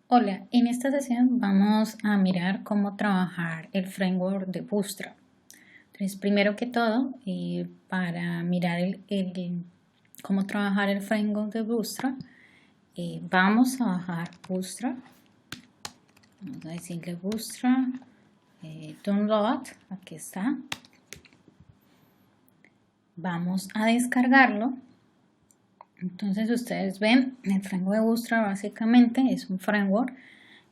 Hola, en esta sesión vamos a mirar cómo trabajar el framework de Bootstrap. Entonces, primero que todo, para mirar cómo trabajar el framework de Bootstrap, vamos a bajar Bootstrap. Vamos a decirle Bootstrap, download, aquí está. Vamos a descargarlo. Entonces ustedes ven, el framework de Bootstrap básicamente es un framework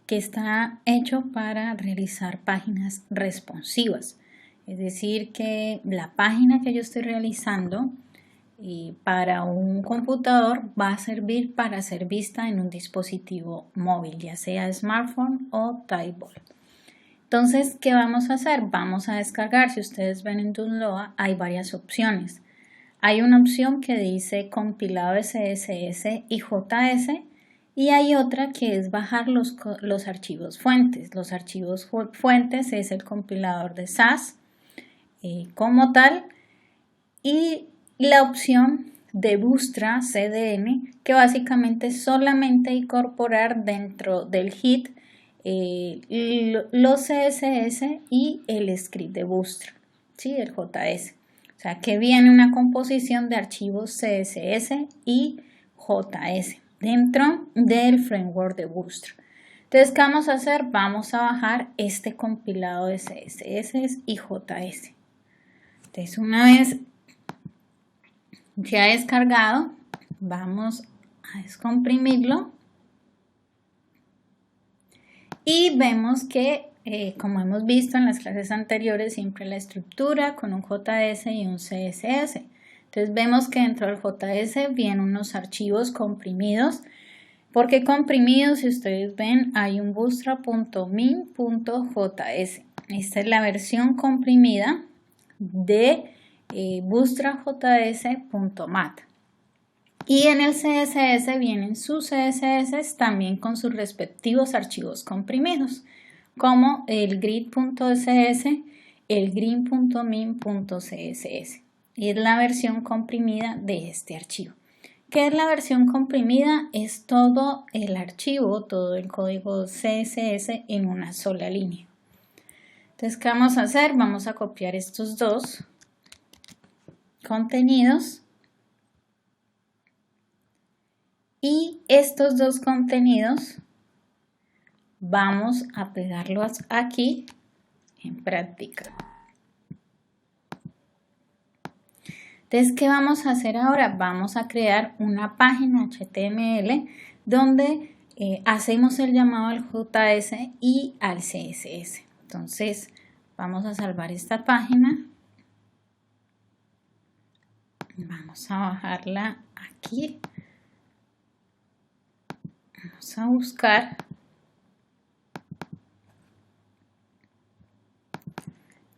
que está hecho para realizar páginas responsivas. Es decir, que la página que yo estoy realizando para un computador va a servir para ser vista en un dispositivo móvil, ya sea smartphone o tablet. Entonces, ¿qué vamos a hacer? Vamos a descargar. Si ustedes ven en Download, hay varias opciones. Hay una opción que dice compilado de CSS y JS y hay otra que es bajar los archivos fuentes. Los archivos fuentes es el compilador de SAS como tal y la opción de Bootstrap CDN que básicamente es solamente incorporar dentro del HIT los CSS y el script de Bootstrap, ¿sí? El JS. O sea que viene una composición de archivos CSS y JS dentro del framework de Bootstrap. Entonces, ¿qué vamos a hacer? Vamos a bajar este compilado de CSS y JS. Entonces, una vez ya descargado, vamos a descomprimirlo y vemos que como hemos visto en las clases anteriores, siempre la estructura con un JS y un CSS. Entonces vemos que dentro del JS vienen unos archivos comprimidos. ¿Por qué comprimidos? Si ustedes ven, hay un bootstrap.min.js. Esta es la versión comprimida de bootstrap.js.mat. Y en el CSS vienen sus CSS también con sus respectivos archivos comprimidos, como el grid.cs, el green.min.css. Y es la versión comprimida de este archivo. ¿Qué es la versión comprimida? Es todo el archivo, todo el código CSS en una sola línea. Entonces, ¿qué vamos a hacer? Vamos a copiar estos dos contenidos. Y estos dos contenidos vamos a pegarlos aquí en práctica. Entonces, ¿qué vamos a hacer ahora? Vamos a crear una página HTML donde hacemos el llamado al JS y al CSS. Entonces, vamos a salvar esta página. Vamos a bajarla aquí. Vamos a buscar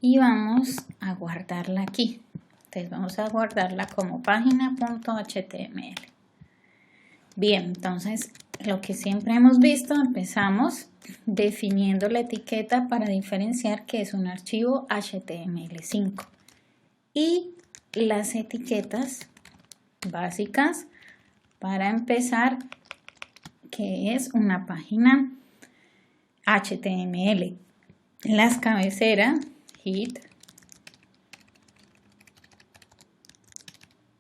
y vamos a guardarla aquí. Entonces vamos a guardarla como página.html. Bien, entonces lo que siempre hemos visto, empezamos definiendo la etiqueta para diferenciar que es un archivo HTML5 y las etiquetas básicas para empezar que es una página HTML. Las cabeceras, hit,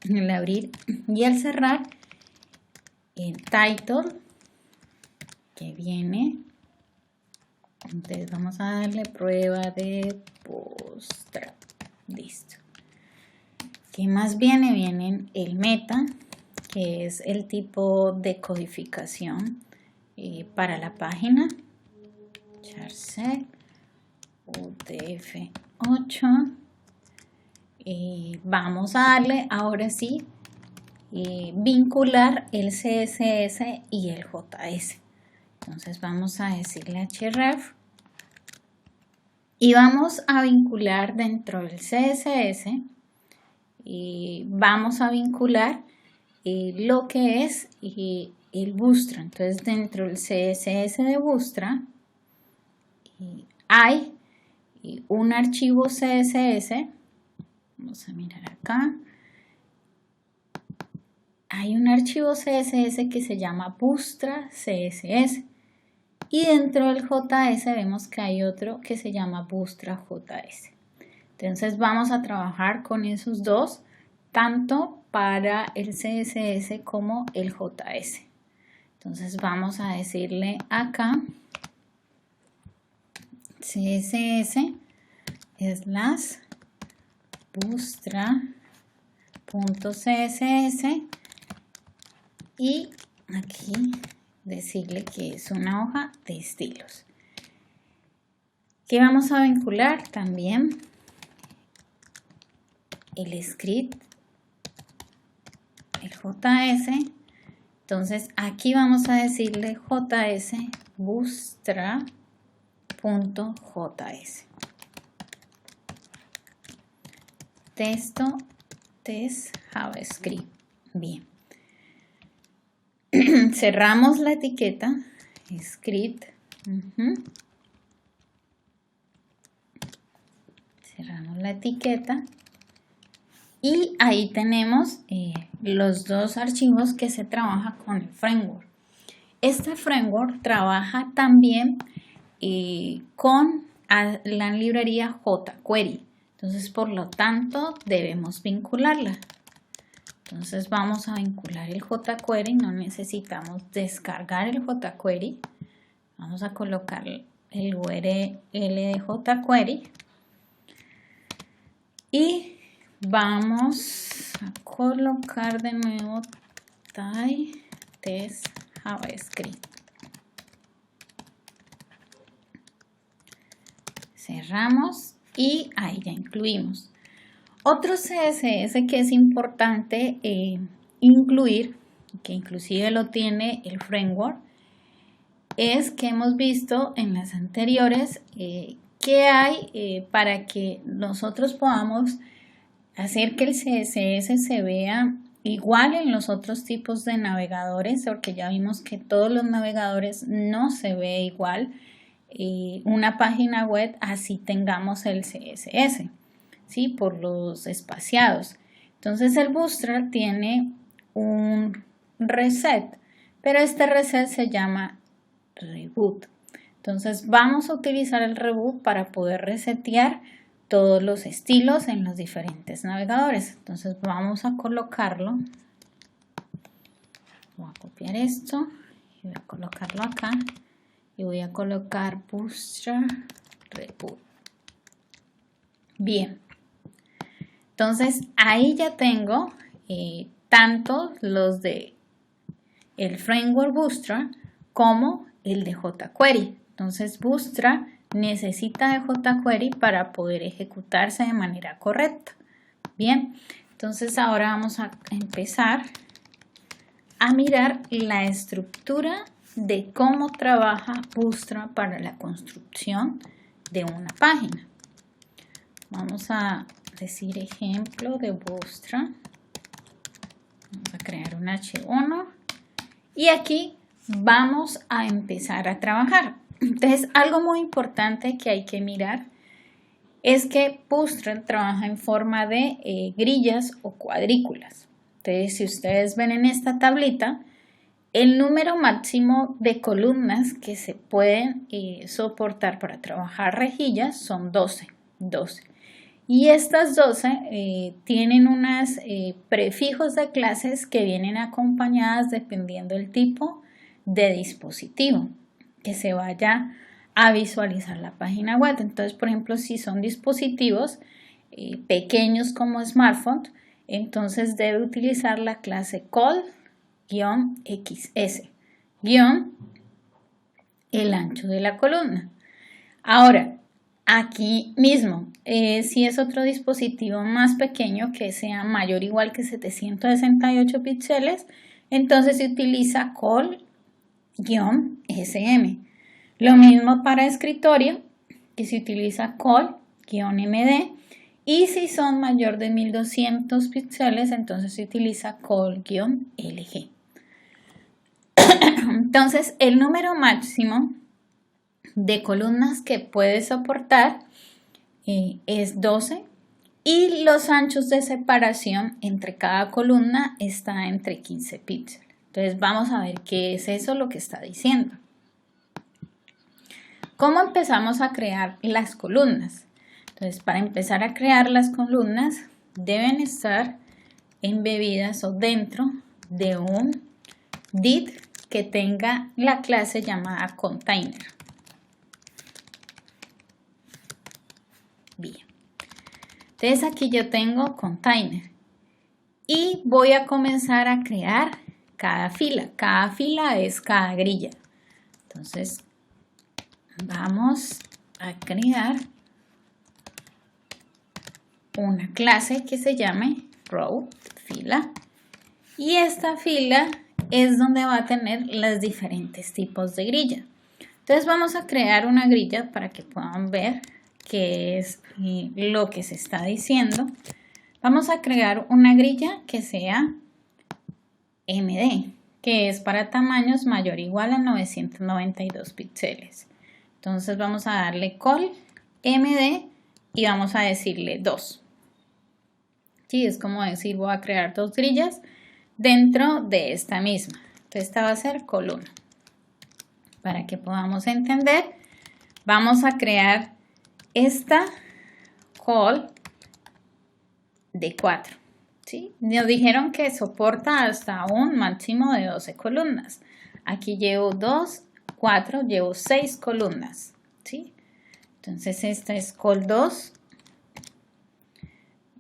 el abrir y el cerrar, el title que viene. Entonces vamos a darle prueba de Bootstrap. Listo. ¿Qué más viene? Viene el meta, que es el tipo de codificación para la página. Charset, UTF-8. Vamos a darle ahora sí vincular el CSS y el JS. Entonces vamos a decirle href y vamos a vincular dentro del CSS y vamos a vincular lo que es el Bootstrap. Entonces dentro del CSS de Bootstrap hay un archivo CSS. Vamos a mirar acá. Hay un archivo CSS que se llama Bootstrap CSS Y dentro del JS vemos que hay otro que se llama Bootstrap JS. Entonces vamos a trabajar con esos dos, tanto para el CSS como el JS. Entonces vamos a decirle acá css/bootstrap.css y aquí decirle que es una hoja de estilos. ¿Qué vamos a vincular? También el script, el JS. Entonces aquí vamos a decirle JS bootstrap.js. Texto test JavaScript. Bien. Cerramos la etiqueta script. Cerramos la etiqueta. Y ahí tenemos los dos archivos que se trabaja con el framework. Este framework trabaja también con la librería jQuery. Entonces, por lo tanto, debemos vincularla. Entonces, vamos a vincular el jQuery. No necesitamos descargar el jQuery. Vamos a colocar el URL de jQuery. Y vamos a colocar de nuevo test JavaScript. Cerramos y ahí ya incluimos. Otro CSS que es importante incluir, que inclusive lo tiene el framework, es que hemos visto en las anteriores que hay para que nosotros podamos hacer que el CSS se vea igual en los otros tipos de navegadores, porque ya vimos que todos los navegadores no se ve igual una página web así tengamos el CSS, ¿sí? Por los espaciados. Entonces el Bootstrap tiene un reset, pero este reset se llama reboot. Entonces vamos a utilizar el reboot para poder resetear todos los estilos en los diferentes navegadores. Entonces vamos a colocarlo. Voy a copiar esto y voy a colocarlo acá. Y voy a colocar Bootstrap Reboot. Bien. Entonces ahí ya tengo tanto los de el framework Bootstrap como el de jQuery. Entonces Bootstrap necesita de jQuery para poder ejecutarse de manera correcta. Bien, entonces ahora vamos a empezar a mirar la estructura de cómo trabaja Bootstrap para la construcción de una página. Vamos a decir ejemplo de Bootstrap. Vamos a crear un H1 y aquí vamos a empezar a trabajar. Entonces, algo muy importante que hay que mirar es que Bootstrap trabaja en forma de grillas o cuadrículas. Entonces, si ustedes ven en esta tablita, el número máximo de columnas que se pueden soportar para trabajar rejillas son 12. Y estas 12 tienen unos prefijos de clases que vienen acompañadas dependiendo del tipo de dispositivo que se vaya a visualizar la página web. Entonces, por ejemplo, si son dispositivos pequeños como smartphone, entonces debe utilizar la clase col-xs, el ancho de la columna. Ahora, aquí mismo, si es otro dispositivo más pequeño que sea mayor o igual que 768 píxeles, entonces se utiliza col-sm. Lo mismo para escritorio, que se utiliza col-md. Y si son mayor de 1200 píxeles, entonces se utiliza col-lg. Entonces, el número máximo de columnas que puede soportar es 12 y los anchos de separación entre cada columna está entre 15 píxeles. Entonces, vamos a ver qué es eso lo que está diciendo. ¿Cómo empezamos a crear las columnas? Entonces, para empezar a crear las columnas, deben estar embebidas o dentro de un div que tenga la clase llamada container. Bien. Entonces, aquí yo tengo container y voy a comenzar a crear cada fila. Cada fila es cada grilla. Entonces, vamos a crear una clase que se llame row, fila, y esta fila es donde va a tener los diferentes tipos de grilla. Entonces vamos a crear una grilla para que puedan ver qué es lo que se está diciendo. Vamos a crear una grilla que sea MD, que es para tamaños mayor o igual a 992 píxeles. Entonces vamos a darle call MD y vamos a decirle 2. Sí, es como decir, voy a crear 2 grillas dentro de esta misma. Entonces esta va a ser call 1. Para que podamos entender, vamos a crear esta call de 4. ¿Sí? Nos dijeron que soporta hasta un máximo de 12 columnas. Aquí llevo 2, 4, llevo 6 columnas. ¿Sí? Entonces esta es call 2.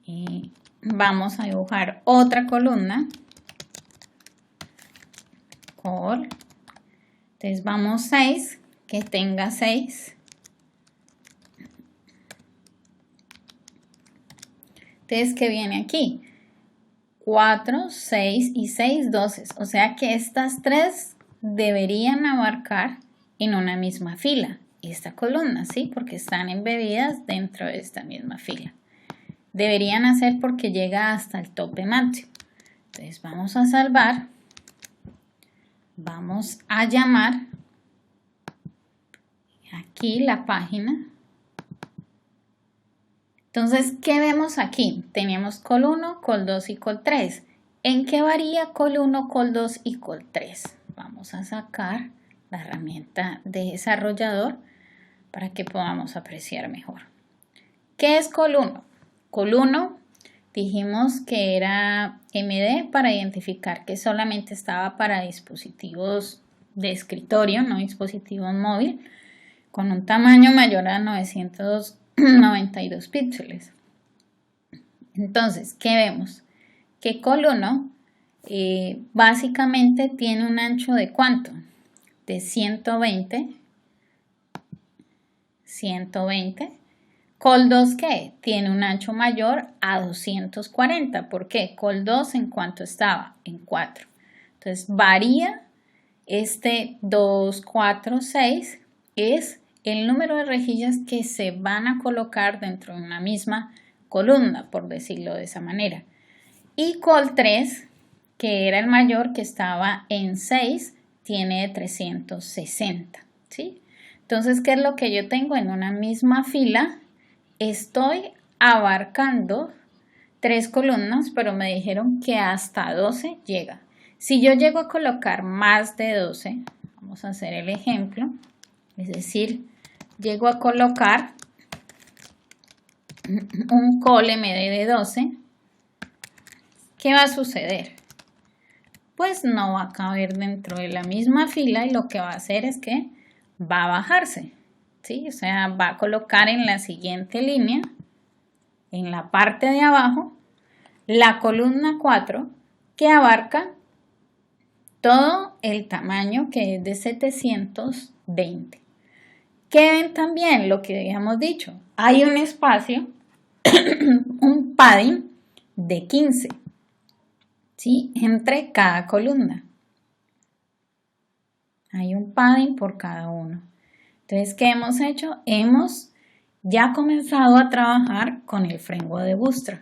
Y vamos a dibujar otra columna. Call. Entonces vamos 6, que tenga 6. Entonces, ¿qué viene aquí? 4, 6 y 6, 12. O sea que estas 3 deberían abarcar en una misma fila esta columna, ¿sí? Porque están embebidas dentro de esta misma fila. Deberían hacer porque llega hasta el tope máximo. Entonces vamos a salvar. Vamos a llamar aquí la página. Entonces, ¿qué vemos aquí? Tenemos call 1, call 2 y call 3. ¿En qué varía call 1, call 2 y call 3? Vamos a sacar la herramienta de desarrollador para que podamos apreciar mejor. ¿Qué es call 1? Call 1 dijimos que era MD para identificar que solamente estaba para dispositivos de escritorio, no dispositivos móviles, con un tamaño mayor a 992 píxeles. Entonces, ¿qué vemos? Que call 1 básicamente tiene un ancho de ¿cuánto? De 120. Call 2, ¿qué? Tiene un ancho mayor a 240. ¿Por qué? Call 2, ¿en cuánto estaba? En 4. Entonces, varía este 2, 4, 6 es el número de rejillas que se van a colocar dentro de una misma columna, por decirlo de esa manera. Y call 3, que era el mayor, que estaba en 6, tiene 360, ¿sí? Entonces, ¿qué es lo que yo tengo? En una misma fila estoy abarcando 3 columnas, pero me dijeron que hasta 12 llega. Si yo llego a colocar más de 12, vamos a hacer el ejemplo, es decir, llego a colocar un call MD de 12, ¿qué va a suceder? Pues no va a caber dentro de la misma fila y lo que va a hacer es que va a bajarse, ¿sí? O sea, va a colocar en la siguiente línea, en la parte de abajo, la columna 4 que abarca todo el tamaño que es de 720. ¿Qué ven también? Lo que habíamos dicho, hay un espacio, un padding de 15, ¿sí? Entre cada columna. Hay un padding por cada uno. Entonces, ¿qué hemos hecho? Hemos ya comenzado a trabajar con el framework de Bootstrap.